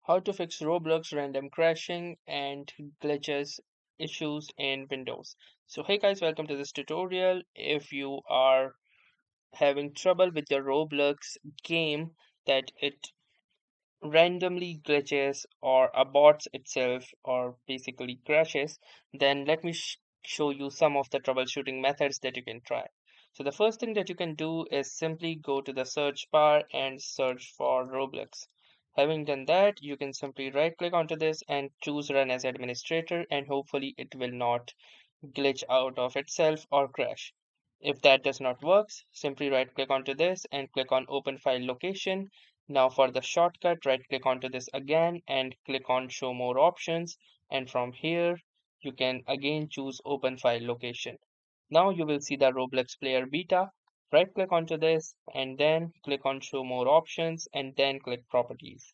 How to fix Roblox random crashing and glitches issues in Windows. So hey guys, welcome to this tutorial. If you are having trouble with your Roblox game that it randomly glitches or aborts itself or basically crashes, then let me show you some of the troubleshooting methods that you can try. So the first thing that you can do is simply go to the search bar and search for Roblox. Having done that, you can simply right click onto this and choose run as administrator, and hopefully it will not glitch out of itself or crash. If that does not work, simply right click onto this and click on open file location. Now for the shortcut, right click onto this again and click on show more options, and from here you can again choose open file location. Now you will see the Roblox player beta. Right click onto this and then click on show more options and then click properties.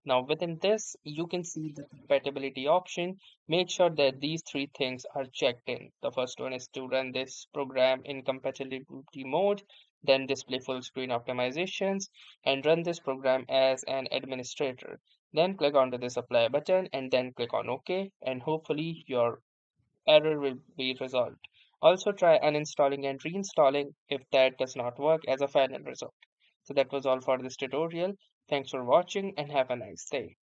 Now within this, you can see the compatibility option. Make sure that these three things are checked in. The first one is to run this program in compatibility mode, then display full screen optimizations, and run this program as an administrator. Then click onto this apply button and then click on OK, and hopefully your error will be resolved. Also try uninstalling and reinstalling if that does not work as a final result. So that was all for this tutorial. Thanks for watching and have a nice day.